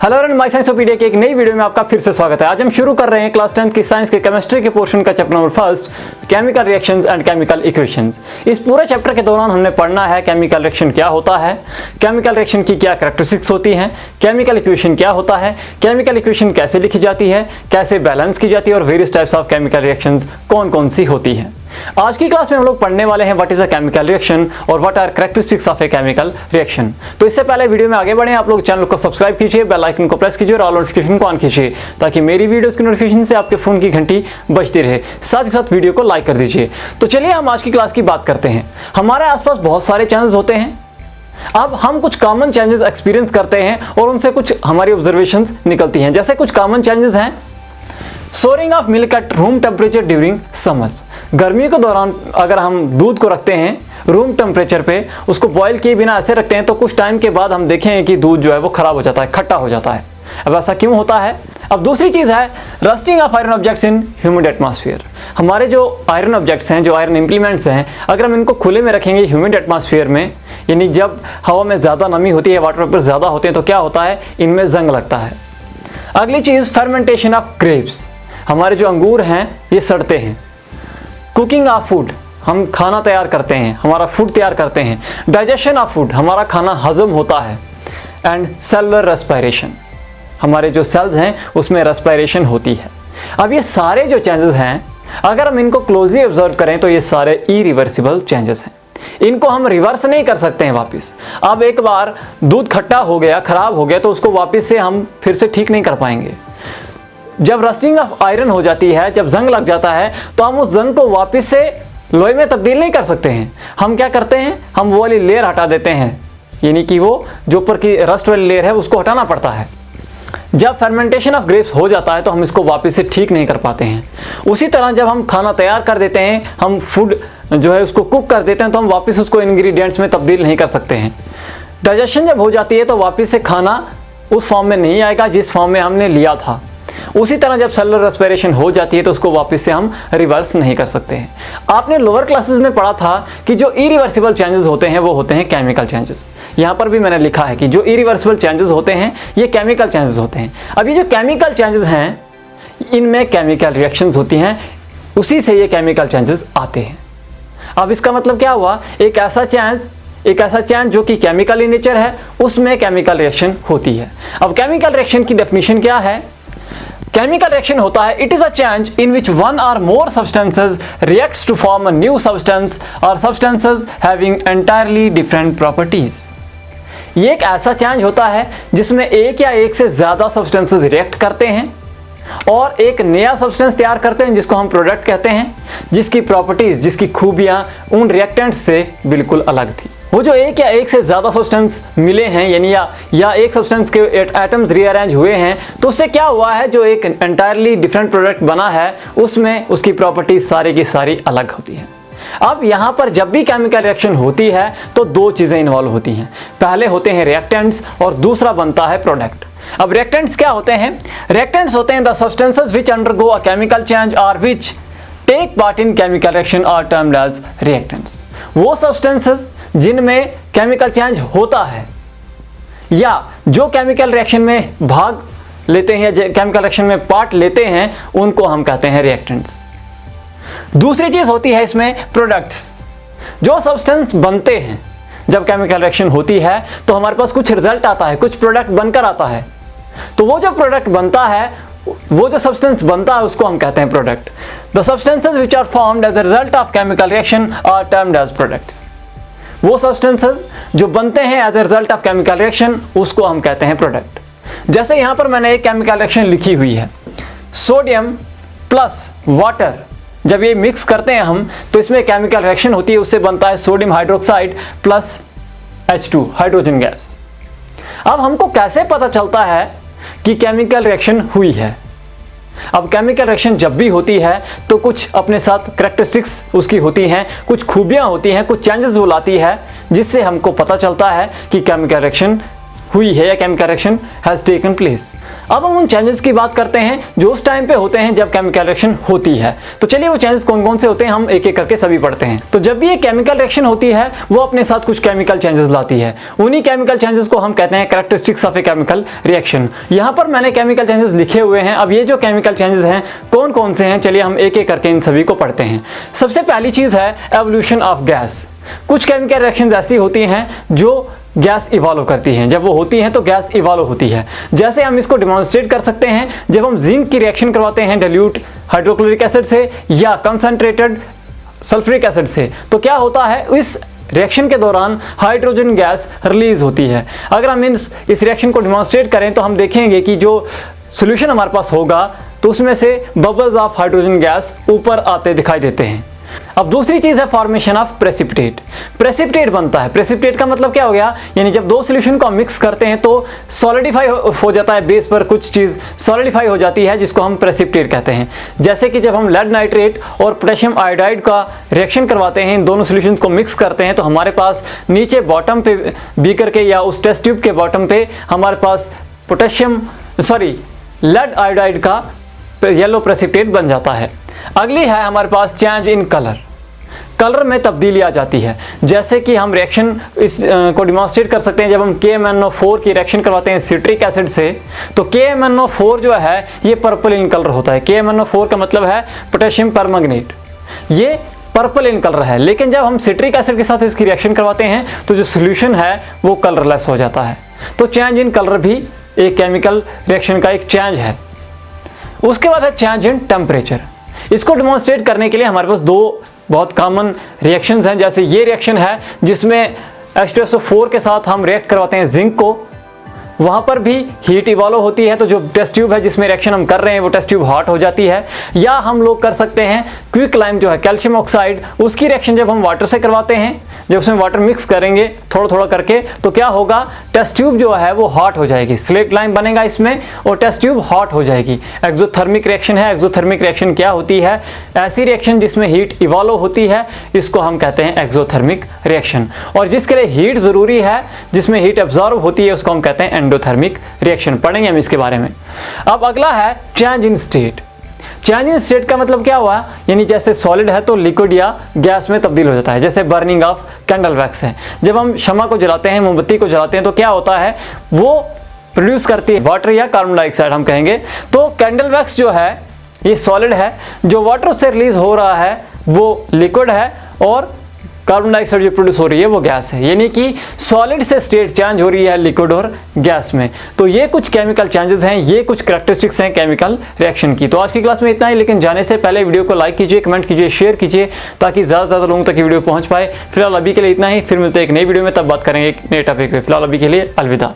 Hello and my साइंसोपीडिया के एक नई वीडियो में आपका फिर से स्वागत है। आज हम शुरू कर रहे हैं क्लास 10th की साइंस के केमिस्ट्री के पोर्शन का chapter number first, chemical reactions and chemical equations. इस पूरे चैप्टर के दौरान हमने पढ़ना है केमिकल रिएक्शन क्या होता है, केमिकल रिएक्शन की क्या कैरेक्टरिस्टिक्स होती हैं, केमिकल इक्वेशन क्या होता है, केमिकल इक्वेशन कैसे लिखी जाती है, कैसे बैलेंस की जाती है और various types of chemical reactions कौन कौन सी होती हैं। आज की क्लास में हम लोग पढ़ने वाले हैं what is a chemical reaction और what are characteristics of a chemical reaction. तो इससे पहले वीडियो में आगे बढ़े आप लोग चैनल को सब्सक्राइब कीजिए, बेल आइकन को प्रेस कीजिए और ऑल नोटिफिकेशन को ऑन कीजिए ताकि मेरी वीडियोस की नोटिफिकेशन से आपके फोन की घंटी बजती रहे। साथ ही साथ वीडियो को लाइक कर दीजिए। तो चलिए हम आज की क्लास की बात करते हैं। हमारे आसपास बहुत सारे चेंजेस होते हैं। अब हम कुछ कॉमन चेंजेस एक्सपीरियंस करते हैं और उनसे कुछ हमारी ऑब्जर्वेशंस निकलती हैं। जैसे कुछ कॉमन चेंजेस हैं, souring of milk at room temperature during summers. गर्मियों के दौरान अगर हम दूध को रखते हैं रूम टेम्परेचर पे, उसको बॉईल किए बिना ऐसे रखते हैं तो कुछ टाइम के बाद हम देखें कि दूध जो है वो खराब हो जाता है, खट्टा हो जाता है। अब ऐसा क्यों होता है? अब दूसरी चीज है rusting of iron objects in humid atmosphere. हमारे जो आयरन ऑब्जेक्ट्स हैं, जो आयरन इंप्लीमेंट्स हैं, अगर हम इनको खुले में रखेंगे ह्यूमिड एटमॉस्फेयर में, यानी जब हवा में ज़्यादा नमी होती है, वाटर वेपर ज़्यादा होते हैं, तो क्या होता है, इनमें जंग लगता है। अगली चीज़ फर्मेंटेशन ऑफ ग्रेप्स। हमारे जो अंगूर हैं ये सड़ते हैं। कुकिंग ऑफ फूड, हम खाना तैयार करते हैं, हमारा फूड तैयार करते हैं। डाइजेशन ऑफ फूड, हमारा खाना हजम होता है। एंड सेलुलर रेस्पिरेशन, हमारे जो सेल्स हैं उसमें रेस्पिरेशन होती है। अब ये सारे जो चेंजेस हैं, अगर हम इनको क्लोजली ऑब्जर्व करें तो ये सारे इरिवर्सिबल चेंजेस हैं। इनको हम रिवर्स नहीं कर सकते हैं वापस। अब एक बार दूध खट्टा हो गया, खराब हो गया, तो उसको वापस से हम फिर से ठीक नहीं कर पाएंगे। जब रस्टिंग ऑफ आयरन हो जाती है, जब जंग लग जाता है, तो हम उस जंग को वापस से लोहे में तब्दील नहीं कर सकते हैं। हम क्या करते हैं, हम वो वाली लेयर हटा देते हैं, यानी कि वो जो ऊपर की रस्ट वाली लेयर है उसको हटाना पड़ता है। जब फर्मेंटेशन ऑफ ग्रेप्स हो जाता है तो हम इसको वापस से ठीक नहीं कर पाते हैं। उसी तरह जब हम खाना तैयार कर देते हैं, हम फूड जो है उसको कुक कर देते हैं, तो हम वापस उसको इंग्रेडिएंट्स में तब्दील नहीं कर सकते हैं। डाइजेशन जब हो जाती है तो वापस से खाना उस फॉर्म में नहीं आएगा जिस फॉर्म में हमने लिया था। उसी तरह जब सेलुलर रेस्पिरेशन हो जाती है तो उसको वापस से हम रिवर्स नहीं कर सकते हैं। आपने लोअर क्लासेस में पढ़ा था कि जो इरिवर्सिबल चेंजेस होते हैं वो होते हैं केमिकल चेंजेस। यहाँ पर भी मैंने लिखा है कि जो इरिवर्सिबल चेंजेस होते हैं ये केमिकल चेंजेस होते हैं। अब ये जो केमिकल चेंजेस हैं इनमें केमिकल रिएक्शंस होती हैं, उसी से ये केमिकल चेंजेस आते हैं। अब इसका मतलब क्या हुआ, एक ऐसा चेंज जो कि केमिकल इन नेचर है उसमें केमिकल रिएक्शन होती है। अब केमिकल रिएक्शन की डेफिनेशन क्या है? केमिकल रिएक्शन होता है it is a change in which one or more substances reacts to form a new substance or substances having entirely different properties. ये एक ऐसा चेंज होता है जिसमें एक या एक से ज्यादा सब्सटेंसेस रिएक्ट करते हैं और एक नया सब्सटेंस तैयार करते हैं जिसको हम प्रोडक्ट कहते हैं, जिसकी प्रॉपर्टीज, जिसकी खूबियां उन रिएक्टेंट्स से बिल्कुल अलग थी। वो जो एक या एक से ज़्यादा सब्सटेंस मिले हैं, यानी या एक सब्सटेंस के एटम्स रीअरेंज हुए हैं, तो उससे क्या हुआ है, जो एक एंटायरली डिफरेंट प्रोडक्ट बना है उसमें उसकी प्रॉपर्टीज सारी की सारी अलग होती हैं। अब यहाँ पर जब भी केमिकल रिएक्शन होती है तो दो चीज़ें इन्वॉल्व होती हैं। पहले होते हैं रिएक्टेंट्स और दूसरा बनता है प्रोडक्ट। अब रिएक्टेंट्स क्या होते हैं? रिएक्टेंट्स होते हैं the substances which undergo a chemical change or which take part in chemical reaction are termed as reactants. वो सब्सटेंसेस जिनमें केमिकल चेंज होता है या जो केमिकल रिएक्शन में भाग लेते हैं, केमिकल रिएक्शन में पार्ट लेते हैं, उनको हम कहते हैं रिएक्टेंट्स। दूसरी चीज होती है इसमें प्रोडक्ट्स। जो सब्सटेंस बनते हैं जब केमिकल रिएक्शन होती है तो हमारे पास कुछ रिजल्ट आता है, कुछ प्रोडक्ट बनकर आता है। तो वो जो प्रोडक्ट बनता है, वो जो सब्सटेंस बनता है उसको हम कहते हैं product. The substances which are formed as a result of chemical reaction are termed as products. वो सब्सटेंसेस जो बनते हैं as a result of chemical reaction उसको हम कहते हैं प्रोडक्ट। जैसे यहां पर मैंने एक केमिकल रिएक्शन लिखी हुई है, सोडियम प्लस वाटर, जब ये मिक्स करते हैं हम तो इसमें केमिकल रिएक्शन होती है, उससे बनता है sodium hydroxide plus H2 hydrogen gas. अब हमको कैसे पता चलता है कि केमिकल रिएक्शन हुई है? अब केमिकल रिएक्शन जब भी होती है तो कुछ अपने साथ कैरेक्टरिस्टिक्स उसकी होती हैं, कुछ खूबियां होती हैं, कुछ चेंजेस वो लाती है, जिससे हमको पता चलता है कि केमिकल रिएक्शन हुई है या chemical reaction has taken place. अब हम उन चेंजेस की बात करते हैं जो उस टाइम पे होते हैं जब केमिकल रिएक्शन होती है। तो चलिए वो चेंजेस कौन कौन से होते हैं हम एक एक करके सभी पढ़ते हैं। तो जब भी एक केमिकल रिएक्शन होती है वो अपने साथ कुछ केमिकल चेंजेस लाती है। उन्हीं केमिकल चेंजेस को हम कहते हैं characteristics of a chemical reaction. यहाँ पर मैंने केमिकल चेंजेस लिखे हुए हैं। अब ये जो केमिकल चेंजेस हैं कौन कौन से हैं, चलिए हम एक एक करके इन सभी को पढ़ते हैं। सबसे पहली चीज है एवोल्यूशन ऑफ गैस। कुछ केमिकल रिएक्शंस ऐसी होती हैं जो गैस इवॉल्व करती हैं। जब वो होती हैं तो गैस इवॉल्व होती है। जैसे हम इसको डिमॉन्स्ट्रेट कर सकते हैं जब हम जिंक की रिएक्शन करवाते हैं डाइल्यूट हाइड्रोक्लोरिक एसिड से या कंसंट्रेटेड सल्फ्यूरिक एसिड से, तो क्या होता है, इस रिएक्शन के दौरान हाइड्रोजन गैस रिलीज होती है। अगर हम इस रिएक्शन को डिमॉन्स्ट्रेट करें तो हम देखेंगे कि जो सॉल्यूशन हमारे पास होगा तो उसमें से बबल्स ऑफ हाइड्रोजन गैस ऊपर आते दिखाई देते हैं। अब दूसरी चीज है फॉर्मेशन ऑफ प्रेसिपिटेट। प्रेसिपिटेट बनता है। प्रेसिपिटेट का मतलब क्या हो गया, यानी जब दो सॉल्यूशन को हम मिक्स करते हैं तो सॉलिडिफाई हो जाता है, बेस पर कुछ चीज सॉलिडिफाई हो जाती है जिसको हम प्रेसिपिटेट कहते हैं। जैसे कि जब हम लेड नाइट्रेट और पोटेशियम आयोडाइड का रिएक्शन करवाते हैं, इन दोनों सॉल्यूशंस को मिक्स करते हैं तो हमारे पास नीचे बॉटम पे बीकर के या उस टेस्ट ट्यूब के बॉटम पे हमारे पास लेड आयोडाइड का येलो प्रेसिपिटेट बन जाता है। अगली है हमारे पास चेंज इन कलर। कलर में तब्दीली आ जाती है। जैसे कि हम रिएक्शन इस को डिमॉन्स्ट्रेट कर सकते हैं जब हम KMnO4 की रिएक्शन करवाते हैं सिट्रिक एसिड से, तो KMnO4 जो है ये पर्पल इन कलर होता है। KMnO4 का मतलब है पोटेशियम परमैंगनेट, ये पर्पल इन कलर है। लेकिन जब हम सिट्रिक एसिड के साथ इसकी रिएक्शन करवाते हैं तो जो सोल्यूशन है वो कलरलेस हो जाता है। तो चेंज इन कलर भी एक केमिकल रिएक्शन का एक चेंज है। उसके बाद है चेंज इन टेम्परेचर। इसको डिमॉन्स्ट्रेट करने के लिए हमारे पास दो बहुत कॉमन रिएक्शंस हैं। जैसे ये रिएक्शन है जिसमें H2SO4 के साथ हम रिएक्ट करवाते हैं जिंक को, वहाँ पर भी हीट इवॉल्व होती है तो जो टेस्ट ट्यूब है जिसमें रिएक्शन हम कर रहे हैं वो टेस्ट ट्यूब हॉट हो जाती है। या हम लोग कर सकते हैं क्विकलाइम जो है कैल्शियम ऑक्साइड, उसकी रिएक्शन जब हम वाटर से करवाते हैं, जब उसमें वाटर मिक्स करेंगे थोड़ा थोड़ा करके तो क्या होगा, टेस्ट ट्यूब जो है वो हॉट हो जाएगी, स्लेट लाइम बनेगा इसमें और टेस्ट ट्यूब हॉट हो जाएगी। एक्सोथर्मिक रिएक्शन है। एक्सोथर्मिक रिएक्शन क्या होती है, ऐसी रिएक्शन जिसमें हीट इवॉल्व होती है, इसको हम कहते हैं एक्सोथर्मिक रिएक्शन। और जिसके लिए हीट जरूरी है, जिसमें हीट एब्जॉर्ब होती है, उसको हम कहते हैं एंडोथर्मिक रिएक्शन। पढ़ेंगे हम इसके बारे में। अब अगला है change in state. Change in state का मतलब क्या हुआ, यानी जैसे सॉलिड है तो लिक्विड या गैस में तब्दील हो जाता है। जैसे बर्निंग ऑफ कैंडल वैक्स है, जब हम शमा को जलाते हैं, मोमबत्ती को जलाते हैं तो क्या होता है, वो प्रोड्यूस करती है वाटर या कार्बन डाइऑक्साइड हम कहेंगे। तो कैंडल वैक्स जो है ये सॉलिड है, जो वाटर से रिलीज हो रहा है वो लिक्विड है और कार्बन डाइऑक्साइड जो प्रोड्यूस हो रही है वो गैस है। यानी कि सॉलिड से स्टेट चेंज हो रही है लिक्विड और गैस में। तो ये कुछ केमिकल चेंजेस हैं, ये कुछ कैरेक्टरिस्टिक्स हैं केमिकल रिएक्शन की। तो आज की क्लास में इतना ही, लेकिन जाने से पहले वीडियो को लाइक कीजिए, कमेंट कीजिए, शेयर कीजिए ताकि ज़्यादा से ज़्यादा लोगों तक ये वीडियो पहुंच पाए। फिलहाल अभी के लिए इतना ही, फिर मिलते हैं एक नई वीडियो में, तब बात करेंगे एक नए टॉपिक पे। फिलहाल अभी के लिए अलविदा।